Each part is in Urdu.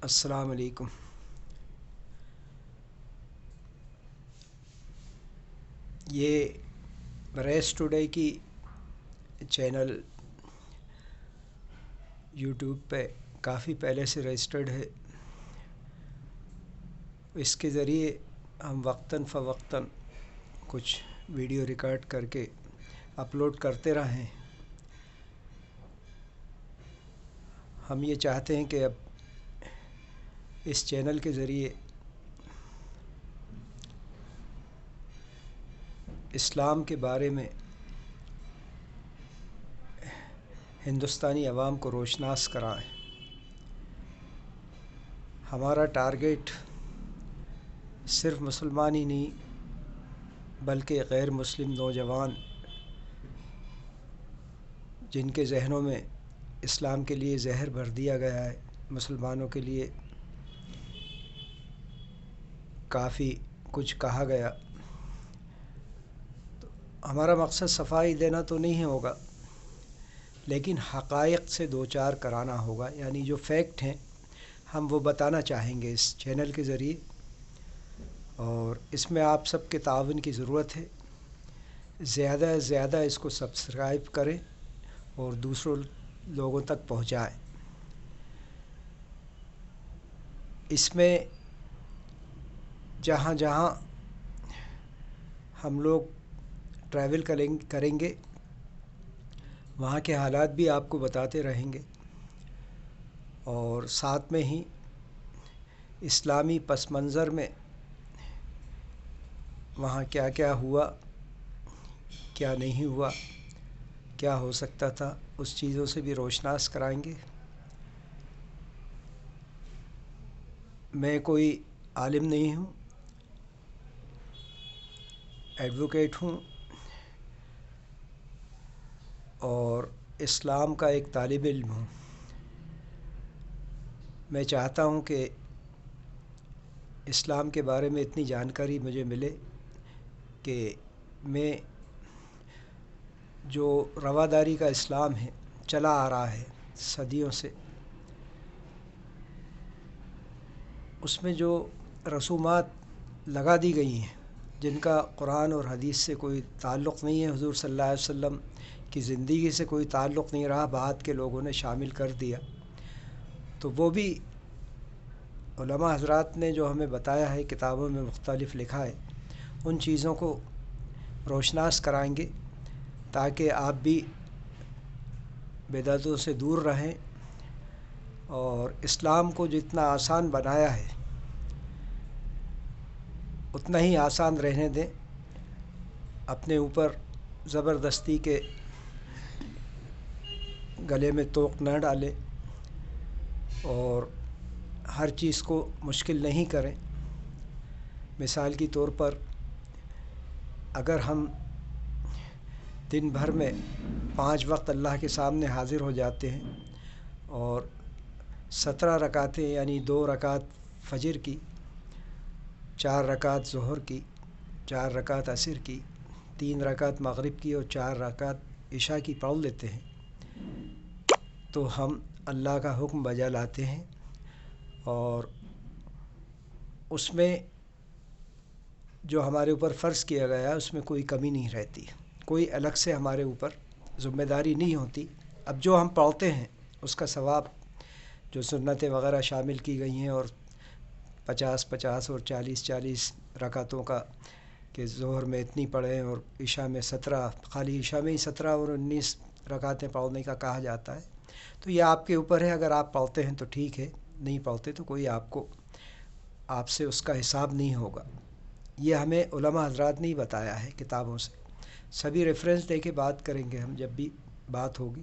السلام علیکم۔ یہ ریس ٹوڈے کی چینل یوٹیوب پہ کافی پہلے سے رجسٹرڈ ہے۔ اس کے ذریعے ہم وقتاً فوقتاً کچھ ویڈیو ریکارڈ کر کے اپلوڈ کرتے رہیں۔ ہم یہ چاہتے ہیں کہ اب اس چینل کے ذریعے اسلام کے بارے میں ہندوستانی عوام کو روشناس کرائیں۔ ہمارا ٹارگیٹ صرف مسلمان ہی نہیں بلکہ غیر مسلم نوجوان جن کے ذہنوں میں اسلام کے لیے زہر بھر دیا گیا ہے، مسلمانوں کے لیے کافی کچھ کہا گیا، تو ہمارا مقصد صفائی دینا تو نہیں ہوگا لیکن حقائق سے دوچار کرانا ہوگا، یعنی جو فیکٹ ہیں ہم وہ بتانا چاہیں گے اس چینل کے ذریعے، اور اس میں آپ سب کے تعاون کی ضرورت ہے۔ زیادہ سے زیادہ اس کو سبسکرائب کریں اور دوسروں لوگوں تک پہنچائیں۔ اس میں جہاں جہاں ہم لوگ ٹریول کریں گے وہاں کے حالات بھی آپ کو بتاتے رہیں گے، اور ساتھ میں ہی اسلامی پس منظر میں وہاں کیا کیا ہوا، کیا نہیں ہوا، کیا ہو سکتا تھا، اس چیزوں سے بھی روشناس کرائیں گے۔ میں کوئی عالم نہیں ہوں، ایڈوکیٹ ہوں اور اسلام کا ایک طالب علم ہوں۔ میں چاہتا ہوں کہ اسلام کے بارے میں اتنی جانکاری مجھے ملے کہ میں جو رواداری کا اسلام ہے چلا آ رہا ہے صدیوں سے، اس میں جو رسومات لگا دی گئی ہیں جن کا قرآن اور حدیث سے کوئی تعلق نہیں ہے، حضور صلی اللہ علیہ وسلم کی زندگی سے کوئی تعلق نہیں رہا، بعد کے لوگوں نے شامل کر دیا، تو وہ بھی علماء حضرات نے جو ہمیں بتایا ہے، کتابوں میں مختلف لکھا ہے، ان چیزوں کو روشناس کرائیں گے تاکہ آپ بھی بدعتوں سے دور رہیں اور اسلام کو جتنا آسان بنایا ہے اتنا ہی آسان رہنے دیں، اپنے اوپر زبردستی کے گلے میں توق نہ ڈالیں اور ہر چیز کو مشکل نہیں کریں۔ مثال کے طور پر اگر ہم دن بھر میں 5 وقت اللہ کے سامنے حاضر ہو جاتے ہیں اور 17 رکعتیں یعنی 2 رکعت فجر کی، 4 رکعت ظہر کی، 4 رکعت عصر کی، 3 رکعت مغرب کی اور 4 رکعت عشاء کی پڑھ لیتے ہیں تو ہم اللہ کا حکم بجا لاتے ہیں، اور اس میں جو ہمارے اوپر فرض کیا گیا ہے اس میں کوئی کمی نہیں رہتی، کوئی الگ سے ہمارے اوپر ذمہ داری نہیں ہوتی۔ اب جو ہم پڑھتے ہیں اس کا ثواب جو سنتیں وغیرہ شامل کی گئی ہیں، اور 50 اور 40 رکعتوں کا کہ ظہر میں اتنی پڑھیں اور عشاء میں 17، خالی عشاء میں ہی 17 اور 19 رکعتیں پڑھنے کا کہا جاتا ہے، تو یہ آپ کے اوپر ہے، اگر آپ پڑھتے ہیں تو ٹھیک ہے، نہیں پڑھتے تو کوئی آپ سے اس کا حساب نہیں ہوگا۔ یہ ہمیں علماء حضرات نے ہی بتایا ہے کتابوں سے، سبھی ریفرنس دے کے بات کریں گے ہم جب بھی بات ہوگی۔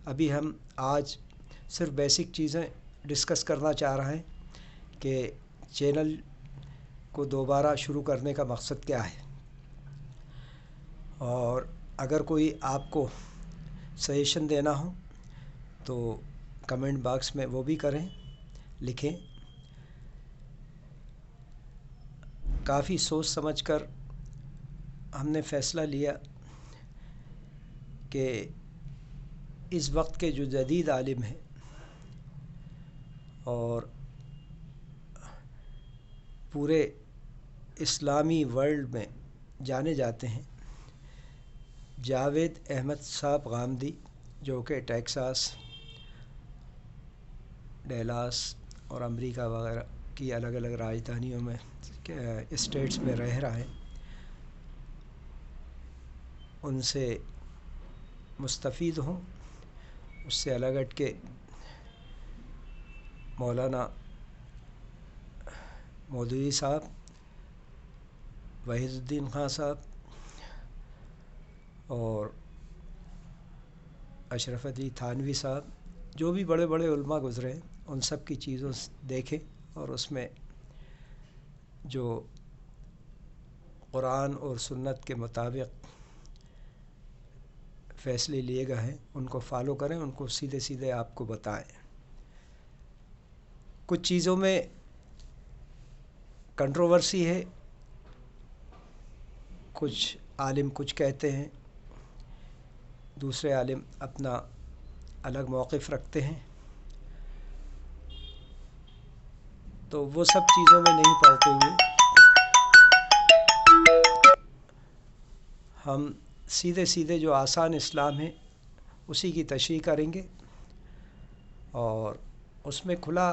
ابھی ہم آج صرف بیسک چیزیں ڈسکس کرنا چاہ رہے ہیں کہ چینل کو دوبارہ شروع کرنے کا مقصد کیا ہے، اور اگر کوئی آپ کو سجیشن دینا ہو تو کمنٹ باکس میں وہ بھی کریں، لکھیں۔ کافی سوچ سمجھ کر ہم نے فیصلہ لیا کہ اس وقت کے جو جدید عالم ہیں اور پورے اسلامی ورلڈ میں جانے جاتے ہیں، جاوید احمد صاحب غامدی، جو کہ ٹیکساس، ڈیلاس اور امریکہ وغیرہ کی الگ الگ راجدھانیوں میں اسٹیٹس میں رہ رہا ہے، ان سے مستفید ہوں۔ اس سے الگ ہٹ کے مولانا مودودی صاحب، وحید الدین خان صاحب اور اشرف علی تھانوی صاحب، جو بھی بڑے بڑے علماء گزرے ہیں، ان سب کی چیزوں دیکھیں اور اس میں جو قرآن اور سنت کے مطابق فیصلے لیے گئے ہیں ان کو فالو کریں، ان کو سیدھے سیدھے آپ کو بتائیں۔ کچھ چیزوں میں کنٹروورسی ہے، کچھ عالم کچھ کہتے ہیں، دوسرے عالم اپنا الگ موقف رکھتے ہیں، تو وہ سب چیزوں میں نہیں پڑتے ہوئے ہم سیدھے سیدھے جو آسان اسلام ہے اسی کی تشریح کریں گے، اور اس میں کھلا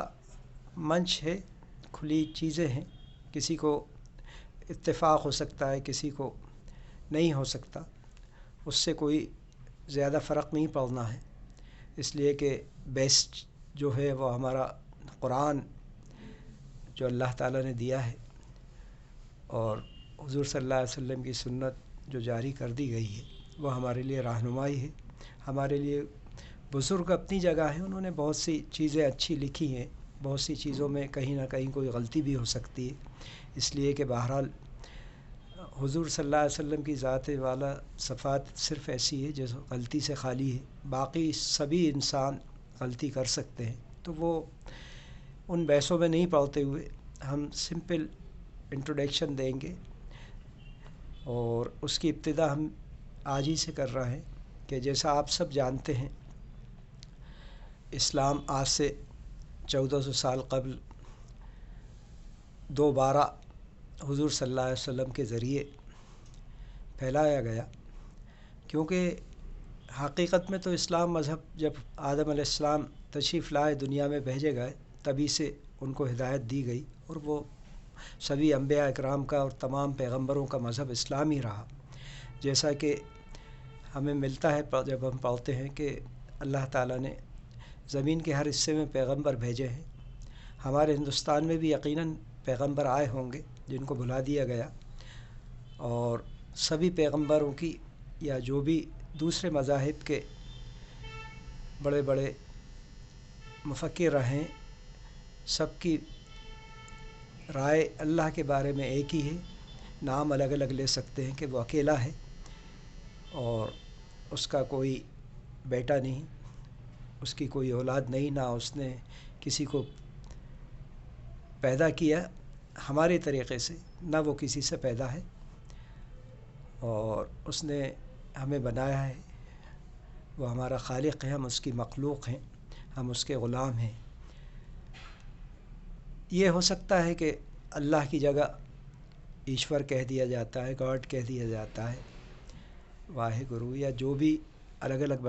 منچ ہے، کھلی چیزیں ہیں، کسی کو اتفاق ہو سکتا ہے، کسی کو نہیں ہو سکتا، اس سے کوئی زیادہ فرق نہیں پڑنا ہے، اس لیے کہ بیسٹ جو ہے وہ ہمارا قرآن جو اللہ تعالیٰ نے دیا ہے، اور حضور صلی اللہ علیہ وسلم کی سنت جو جاری کر دی گئی ہے، وہ ہمارے لیے رہنمائی ہے۔ ہمارے لیے بزرگ اپنی جگہ ہیں، انہوں نے بہت سی چیزیں اچھی لکھی ہیں، بہت سی چیزوں میں کہیں نہ کہیں کوئی غلطی بھی ہو سکتی ہے، اس لیے کہ بہرحال حضور صلی اللہ علیہ وسلم کی ذات والا صفات صرف ایسی ہے جو غلطی سے خالی ہے، باقی سبھی انسان غلطی کر سکتے ہیں، تو وہ ان بحثوں میں نہیں پڑتے ہوئے ہم سمپل انٹروڈکشن دیں گے، اور اس کی ابتدا ہم آج ہی سے کر رہے ہیں کہ جیسا آپ سب جانتے ہیں، اسلام آج سے 1400 سال قبل دوبارہ حضور صلی اللہ علیہ وسلم کے ذریعے پھیلایا گیا، کیونکہ حقیقت میں تو اسلام مذہب جب آدم علیہ السلام تشریف لائے دنیا میں بھیجے گئے، تبھی سے ان کو ہدایت دی گئی، اور وہ سبھی انبیاء اکرام کا اور تمام پیغمبروں کا مذہب اسلام ہی رہا، جیسا کہ ہمیں ملتا ہے جب ہم پڑھتے ہیں کہ اللہ تعالیٰ نے زمین کے ہر حصے میں پیغمبر بھیجے ہیں، ہمارے ہندوستان میں بھی یقیناً پیغمبر آئے ہوں گے جن کو بھلا دیا گیا، اور سبھی پیغمبروں کی یا جو بھی دوسرے مذاہب کے بڑے بڑے مفکر رہیں، سب کی رائے اللہ کے بارے میں ایک ہی ہے، نام الگ الگ لے سکتے ہیں کہ وہ اکیلا ہے اور اس کا کوئی بیٹا نہیں، اس کی کوئی اولاد نہیں، نہ اس نے کسی کو پیدا کیا ہمارے طریقے سے، نہ وہ کسی سے پیدا ہے، اور اس نے ہمیں بنایا ہے، وہ ہمارا خالق ہے، ہم اس کی مخلوق ہیں، ہم اس کے غلام ہیں۔ یہ ہو سکتا ہے کہ اللہ کی جگہ ایشور کہہ دیا جاتا ہے، گاڈ کہہ دیا جاتا ہے، واحد گرو، یا جو بھی الگ الگ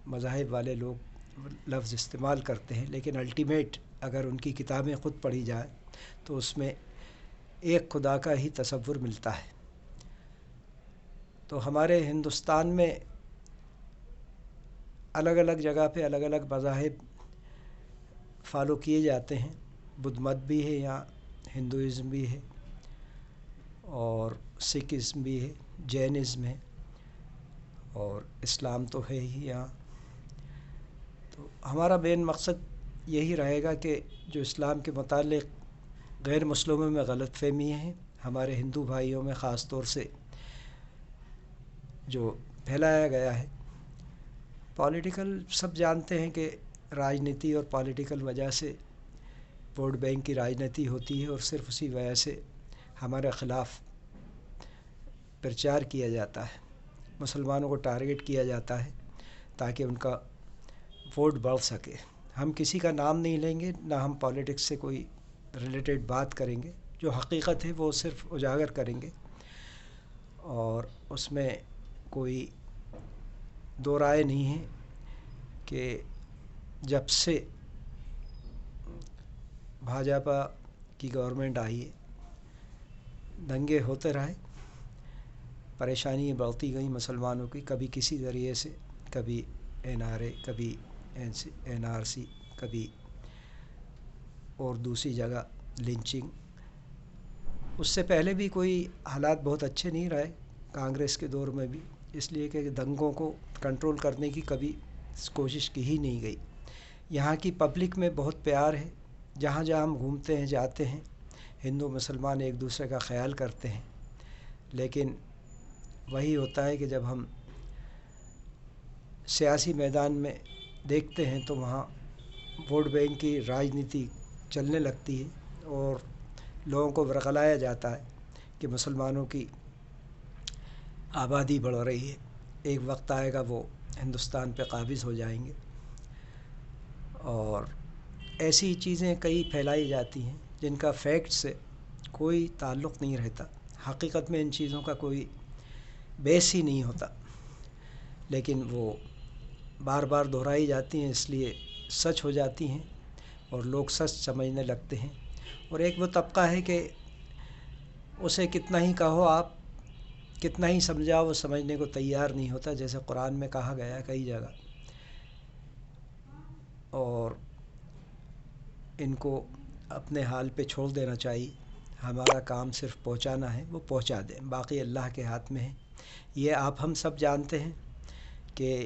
مذاہب والے لوگ لفظ استعمال کرتے ہیں، لیکن الٹیمیٹ اگر ان کی کتابیں خود پڑھی جائے تو اس میں ایک خدا کا ہی تصور ملتا ہے۔ تو ہمارے ہندوستان میں الگ الگ جگہ پہ الگ الگ مذاہب فالو کیے جاتے ہیں، بدھ مت بھی ہے، یہاں ہندوازم بھی ہے، اور سکھ ازم بھی ہے، جین ازم ہے، اور اسلام تو ہے ہی یہاں۔ تو ہمارا مین مقصد یہی رہے گا کہ جو اسلام کے متعلق غیر مسلموں میں غلط فہمیاں ہیں، ہمارے ہندو بھائیوں میں خاص طور سے جو پھیلایا گیا ہے، پولیٹیکل سب جانتے ہیں کہ راجنیتی اور پولیٹیکل وجہ سے ووٹ بینک کی راجنیتی ہوتی ہے، اور صرف اسی وجہ سے ہمارے خلاف پرچار کیا جاتا ہے، مسلمانوں کو ٹارگٹ کیا جاتا ہے تاکہ ان کا ووٹ بڑھ سکے۔ ہم کسی کا نام نہیں لیں گے، نہ ہم پولیٹکس سے کوئی ریلیٹڈ بات کریں گے، جو حقیقت ہے وہ صرف اجاگر کریں گے، اور اس میں کوئی دو رائے نہیں ہے کہ جب سے بھاجپا کی گورنمنٹ آئی ہے دنگے ہوتے رہے، پریشانیاں بڑھتی گئیں مسلمانوں کی، کبھی کسی ذریعے سے، کبھی NRA، کبھی NRC، کبھی اور دوسری جگہ لنچنگ۔ اس سے پہلے بھی کوئی حالات بہت اچھے نہیں رہے کانگریس کے دور میں بھی، اس لیے کہ دنگوں کو کنٹرول کرنے کی کبھی کوشش کی ہی نہیں گئی۔ یہاں کی پبلک میں بہت پیار ہے، جہاں جہاں ہم گھومتے ہیں جاتے ہیں ہندو مسلمان ایک دوسرے کا خیال کرتے ہیں، لیکن وہی ہوتا ہے کہ جب ہم سیاسی میدان میں دیکھتے ہیں تو وہاں ووٹ بینک کی راجنیتی چلنے لگتی ہے اور لوگوں کو ورغلایا جاتا ہے کہ مسلمانوں کی آبادی بڑھ رہی ہے، ایک وقت آئے گا وہ ہندوستان پہ قابض ہو جائیں گے، اور ایسی چیزیں کئی پھیلائی جاتی ہیں جن کا فیکٹ سے کوئی تعلق نہیں رہتا، حقیقت میں ان چیزوں کا کوئی بیس ہی نہیں ہوتا، لیکن وہ بار بار دہرائی جاتی ہیں اس لیے سچ ہو جاتی ہیں اور لوگ سچ سمجھنے لگتے ہیں۔ اور ایک وہ طبقہ ہے کہ اسے کتنا ہی کہو آپ، کتنا ہی سمجھاؤ، وہ سمجھنے کو تیار نہیں ہوتا، جیسے قرآن میں کہا گیا ہے کئی جگہ، اور ان کو اپنے حال پہ چھوڑ دینا چاہیے۔ ہمارا کام صرف پہنچانا ہے، وہ پہنچا دیں، باقی اللہ کے ہاتھ میں ہے۔ یہ آپ ہم سب جانتے ہیں کہ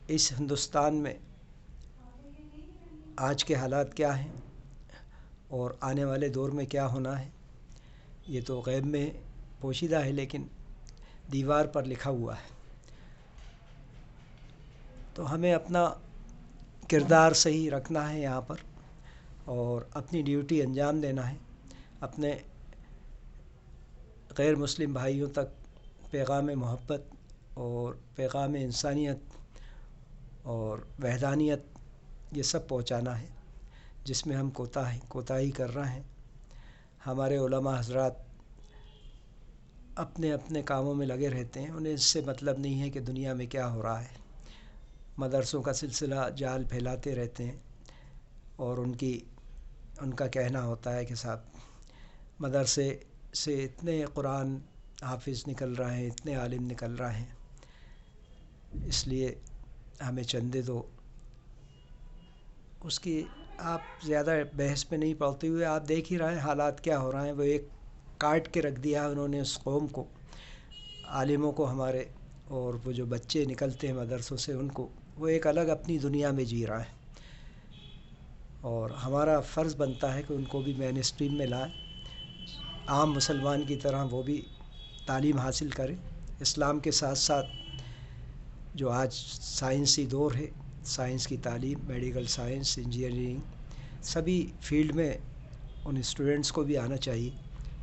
اس ہندوستان میں آج کے حالات کیا ہیں اور آنے والے دور میں کیا ہونا ہے، یہ تو غیب میں پوشیدہ ہے، لیکن دیوار پر لکھا ہوا ہے۔ تو ہمیں اپنا کردار صحیح رکھنا ہے یہاں پر، اور اپنی ڈیوٹی انجام دینا ہے، اپنے غیر مسلم بھائیوں تک پیغام محبت اور پیغام انسانیت اور وحدانیت یہ سب پہنچانا ہے، جس میں ہم کوتاہی کر رہے ہیں۔ ہمارے علماء حضرات اپنے اپنے کاموں میں لگے رہتے ہیں، انہیں اس سے مطلب نہیں ہے کہ دنیا میں کیا ہو رہا ہے، مدرسوں کا سلسلہ جال پھیلاتے رہتے ہیں، اور ان کا کہنا ہوتا ہے کہ صاحب مدرسے سے اتنے قرآن حافظ نکل رہے ہیں، اتنے عالم نکل رہے ہیں، اس لیے ہمیں چندے دو۔ اس کی آپ زیادہ بحث میں نہیں پڑتے ہوئے آپ دیکھ ہی رہے ہیں حالات کیا ہو رہے ہیں۔ وہ ایک کاٹ کے رکھ دیا انہوں نے اس قوم کو، عالموں کو ہمارے، اور وہ جو بچے نکلتے ہیں مدرسوں سے ان کو، وہ ایک الگ اپنی دنیا میں جی رہا ہے، اور ہمارا فرض بنتا ہے کہ ان کو بھی مین اسٹریم میں لائیں، عام مسلمان کی طرح وہ بھی تعلیم حاصل کریں۔ اسلام کے ساتھ ساتھ جو آج سائنسی دور ہے، سائنس کی تعلیم، میڈیکل سائنس، انجینئرنگ، سبھی فیلڈ میں ان اسٹوڈنٹس کو بھی آنا چاہیے،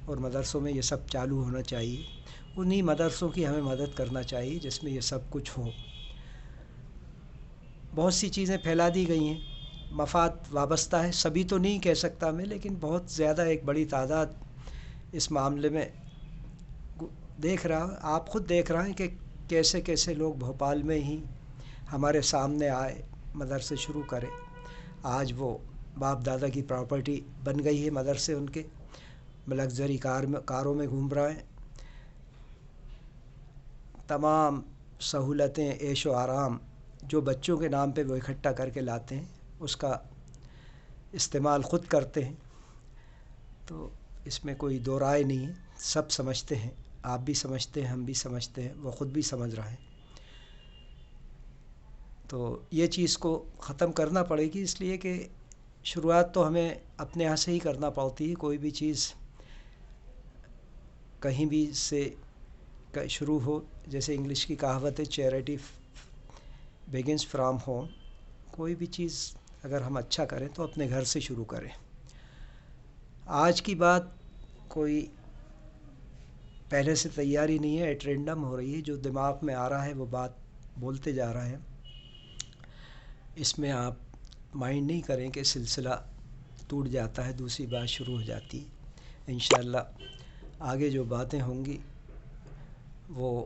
اور مدرسوں میں یہ سب چالو ہونا چاہیے۔ انہی مدرسوں کی ہمیں مدد کرنا چاہیے جس میں یہ سب کچھ ہو۔ بہت سی چیزیں پھیلا دی گئی ہیں، مفاد وابستہ ہے، سبھی تو نہیں کہہ سکتا میں، لیکن بہت زیادہ ایک بڑی تعداد اس معاملے میں دیکھ رہا، آپ خود دیکھ رہے ہیں کہ کیسے کیسے لوگ بھوپال میں ہی ہمارے سامنے آئے، مدرسے شروع کرے، آج وہ باپ دادا کی پراپرٹی بن گئی ہے مدرسے ان کے، لگژری کاروں میں گھوم رہے ہیں، تمام سہولتیں، عیش و آرام جو بچوں کے نام پہ وہ اکٹھا کر کے لاتے ہیں اس کا استعمال خود کرتے ہیں۔ تو اس میں کوئی دو رائے نہیں ہے، سب سمجھتے ہیں، آپ بھی سمجھتے ہیں، ہم بھی سمجھتے ہیں، وہ خود بھی سمجھ رہے ہیں۔ تو یہ چیز کو ختم کرنا پڑے گی، اس لیے کہ شروعات تو ہمیں اپنے یہاں سے ہی کرنا پڑتی ہے۔ کوئی بھی چیز کہیں بھی سے شروع ہو، جیسے انگلش کی کہاوت ہے چیریٹی بیگنز فرام ہوم، کوئی بھی چیز اگر ہم اچھا کریں تو اپنے گھر سے شروع کریں۔ آج کی بات کوئی پہلے سے تیاری نہیں ہے، ایٹ رینڈم ہو رہی ہے، جو دماغ میں آ رہا ہے وہ بات بولتے جا رہے ہیں، اس میں آپ مائنڈ نہیں کریں کہ سلسلہ ٹوٹ جاتا ہے، دوسری بات شروع ہو جاتی ہے۔ انشاءاللہ آگے جو باتیں ہوں گی وہ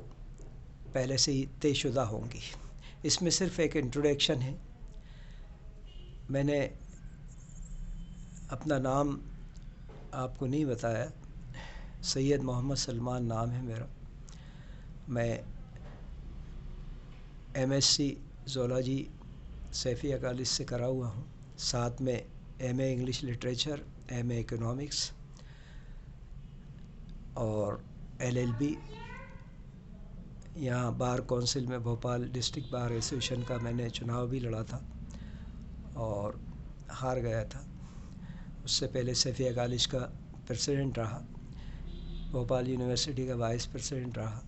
پہلے سے ہی طے شدہ ہوں گی۔ اس میں صرف ایک انٹروڈکشن ہے۔ میں نے اپنا نام آپ کو نہیں بتایا، سید محمد سلمان نام ہے میرا۔ میں M S C zoology Saifia college سے کرا ہوا ہوں، ساتھ میں M A English literature, M A economics اور ایل ایل بی۔ یہاں بار کونسل میں بھوپال ڈسٹرکٹ بار ایسوسیشن کا میں نے چناؤ بھی لڑا تھا اور ہار گیا تھا۔ اس سے پہلے سیفیہ کالج کا پریزیڈنٹ رہا، بھوپال یونیورسٹی کا وائس پریزیڈنٹ رہا،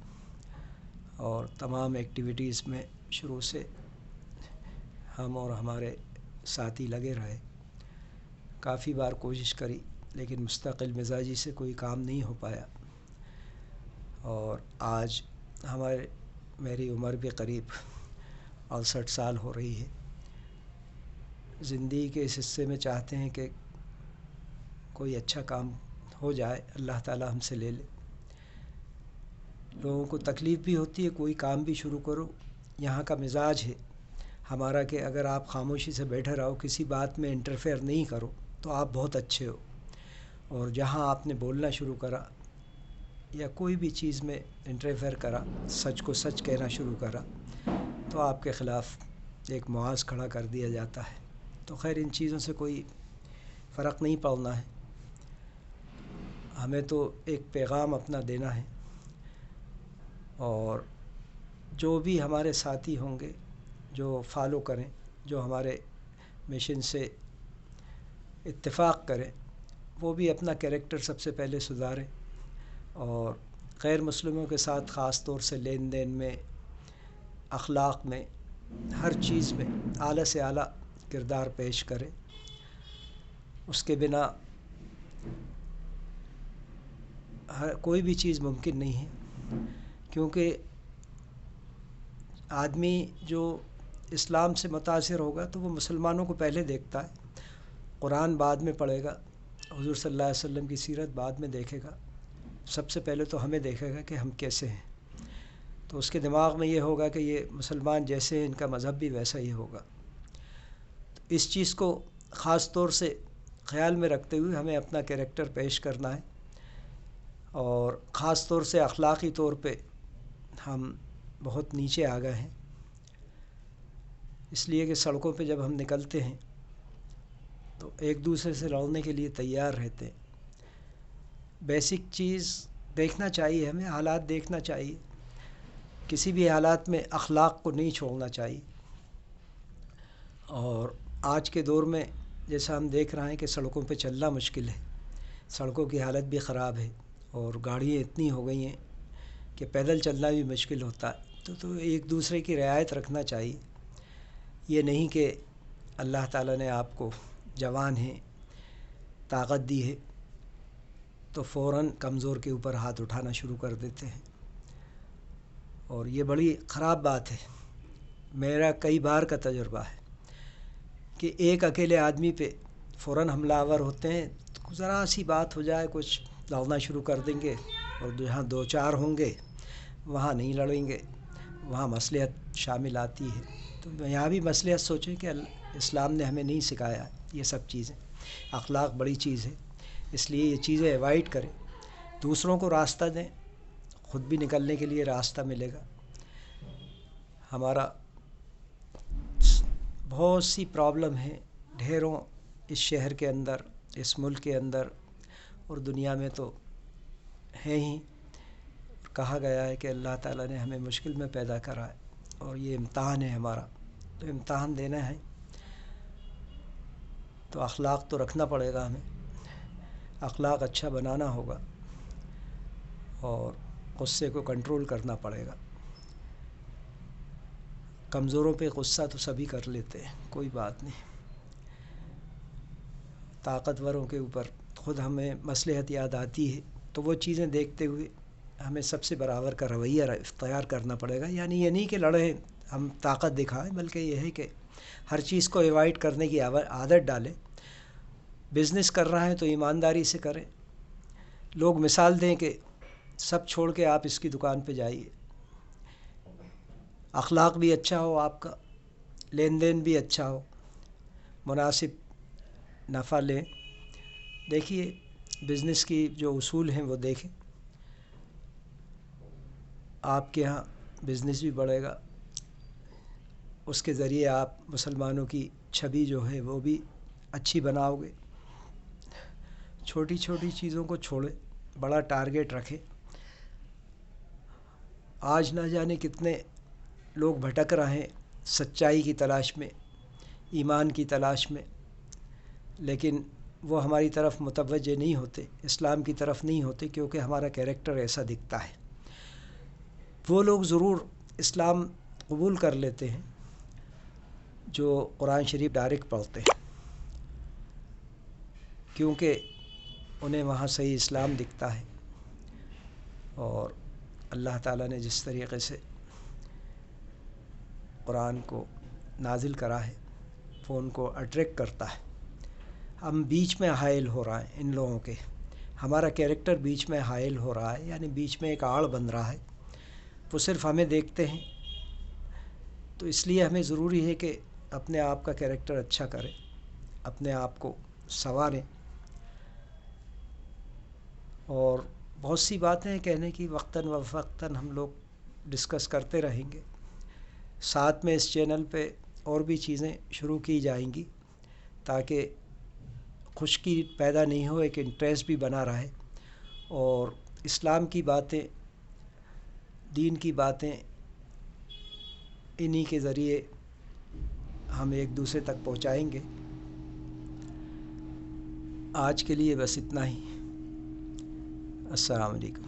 اور تمام ایکٹیویٹیز میں شروع سے ہم اور ہمارے ساتھی لگے رہے۔ کافی بار کوشش کری لیکن مستقل مزاجی سے کوئی کام نہیں ہو پایا، اور آج میری عمر بھی قریب 68 سال ہو رہی ہے۔ زندگی کے اس حصے میں چاہتے ہیں کہ کوئی اچھا کام ہو جائے، اللہ تعالی ہم سے لے لے۔ لوگوں کو تکلیف بھی ہوتی ہے، کوئی کام بھی شروع کرو، یہاں کا مزاج ہے ہمارا کہ اگر آپ خاموشی سے بیٹھے رہو، کسی بات میں انٹرفیئر نہیں کرو تو آپ بہت اچھے ہو، اور جہاں آپ نے بولنا شروع کرا یا کوئی بھی چیز میں انٹرفیئر کرا، سچ کو سچ کہنا شروع کرا، تو آپ کے خلاف ایک محاذ کھڑا کر دیا جاتا ہے۔ تو خیر ان چیزوں سے کوئی فرق نہیں پڑنا ہے، ہمیں تو ایک پیغام اپنا دینا ہے، اور جو بھی ہمارے ساتھی ہوں گے جو فالو کریں، جو ہمارے مشن سے اتفاق کریں، وہ بھی اپنا کیریکٹر سب سے پہلے سدھاریں، اور غیر مسلموں کے ساتھ خاص طور سے لین دین میں، اخلاق میں، ہر چیز میں اعلیٰ سے اعلیٰ کردار پیش کریں۔ اس کے بنا کوئی بھی چیز ممکن نہیں ہے، کیونکہ آدمی جو اسلام سے متاثر ہوگا تو وہ مسلمانوں کو پہلے دیکھتا ہے، قرآن بعد میں پڑھے گا، حضور صلی اللہ علیہ وسلم کی سیرت بعد میں دیکھے گا، سب سے پہلے تو ہمیں دیکھے گا کہ ہم کیسے ہیں۔ تو اس کے دماغ میں یہ ہوگا کہ یہ مسلمان جیسے ہیں، ان کا مذہب بھی ویسا ہی ہوگا۔ اس چیز کو خاص طور سے خیال میں رکھتے ہوئے ہمیں اپنا کیریکٹر پیش کرنا ہے، اور خاص طور سے اخلاقی طور پہ ہم بہت نیچے آ گئے ہیں، اس لیے کہ سڑکوں پہ جب ہم نکلتے ہیں تو ایک دوسرے سے لڑنے کے لیے تیار رہتے ہیں۔ بیسک چیز دیکھنا چاہیے، ہمیں حالات دیکھنا چاہیے، کسی بھی حالات میں اخلاق کو نہیں چھوڑنا چاہیے۔ اور آج کے دور میں جیسا ہم دیکھ رہے ہیں کہ سڑکوں پہ چلنا مشکل ہے، سڑکوں کی حالت بھی خراب ہے، اور گاڑیاں اتنی ہو گئی ہیں کہ پیدل چلنا بھی مشکل ہوتا ہے۔ تو ایک دوسرے کی رعایت رکھنا چاہیے۔ یہ نہیں کہ اللہ تعالیٰ نے آپ کو جوان ہیں، طاقت دی ہے، تو فوراً کمزور کے اوپر ہاتھ اٹھانا شروع کر دیتے ہیں، اور یہ بڑی خراب بات ہے۔ میرا کئی بار کا تجربہ ہے کہ ایک اکیلے آدمی پہ فوراً حملہ آور ہوتے ہیں، تو ذرا سی بات ہو جائے، کچھ لڑنا شروع کر دیں گے، اور جہاں دو چار ہوں گے وہاں نہیں لڑیں گے، وہاں مصلحت شامل آتی ہے۔ تو یہاں بھی مصلحت سوچیں کہ اسلام نے ہمیں نہیں سکھایا یہ سب چیزیں۔ اخلاق بڑی چیز ہے، اس لیے یہ چیزیں ایوائڈ کریں، دوسروں کو راستہ دیں، خود بھی نکلنے کے لیے راستہ ملے گا۔ ہمارا بہت سی پرابلم ہیں، ڈھیروں، اس شہر کے اندر، اس ملک کے اندر اور دنیا میں تو ہیں ہی۔ کہا گیا ہے کہ اللہ تعالیٰ نے ہمیں مشکل میں پیدا کرا ہے، اور یہ امتحان ہے ہمارا، تو امتحان دینا ہے، تو اخلاق تو رکھنا پڑے گا ہمیں، اخلاق اچھا بنانا ہوگا، اور غصے کو کنٹرول کرنا پڑے گا۔ کمزوروں پہ غصہ تو سبھی کر لیتے ہیں، کوئی بات نہیں، طاقتوروں کے اوپر خود ہمیں مصلحت یاد آتی ہے، تو وہ چیزیں دیکھتے ہوئے ہمیں سب سے برابر کا رویہ اختیار کرنا پڑے گا۔ یعنی یہ نہیں کہ لڑیں، ہم طاقت دکھائیں، بلکہ یہ ہے کہ ہر چیز کو ایوائڈ کرنے کی عادت ڈالیں، بزنس کر رہا ہے تو ایمانداری سے کریں. لوگ مثال دیں کہ سب چھوڑ کے آپ اس کی دکان پہ جائیے. اخلاق بھی اچھا ہو آپ کا، لین دین بھی اچھا ہو، مناسب نفع لیں. دیکھیے بزنس کی جو اصول ہیں وہ دیکھیں. آپ کے ہاں بزنس بھی بڑھے گا، اس کے ذریعے آپ مسلمانوں کی چھبی جو ہے وہ بھی اچھی بناؤ گے. چھوٹی چھوٹی چیزوں کو چھوڑیں، بڑا ٹارگیٹ رکھیں. آج نہ جانے کتنے لوگ بھٹک رہے ہیں سچائی کی تلاش میں، ایمان کی تلاش میں، لیکن وہ ہماری طرف متوجہ نہیں ہوتے، اسلام کی طرف نہیں ہوتے، کیونکہ ہمارا کیریکٹر ایسا دکھتا ہے. وہ لوگ ضرور اسلام قبول کر لیتے ہیں جو قرآن شریف ڈائریکٹ پڑھتے ہیں، کیونکہ انہیں وہاں صحیح اسلام دکھتا ہے. اور اللہ تعالیٰ نے جس طریقے سے قرآن کو نازل کرا ہے وہ ان کو اٹریکٹ کرتا ہے. ہم بیچ میں حائل ہو رہا ہے ان لوگوں کے، ہمارا کیریکٹر بیچ میں حائل ہو رہا ہے، یعنی بیچ میں ایک آڑ بن رہا ہے. وہ صرف ہمیں دیکھتے ہیں، تو اس لیے ہمیں ضروری ہے کہ اپنے آپ کا کیریکٹر اچھا کریں، اپنے آپ کو سنواریں. اور بہت سی باتیں کہنے کی وقتاً فوقتاً ہم لوگ ڈسکس کرتے رہیں گے. ساتھ میں اس چینل پہ اور بھی چیزیں شروع کی جائیں گی تاکہ خشکی پیدا نہیں ہو، ایک انٹریسٹ بھی بنا رہے، اور اسلام کی باتیں، دین کی باتیں انہی کے ذریعے ہم ایک دوسرے تک پہنچائیں گے. آج کے لیے بس اتنا ہی. السلام علیکم.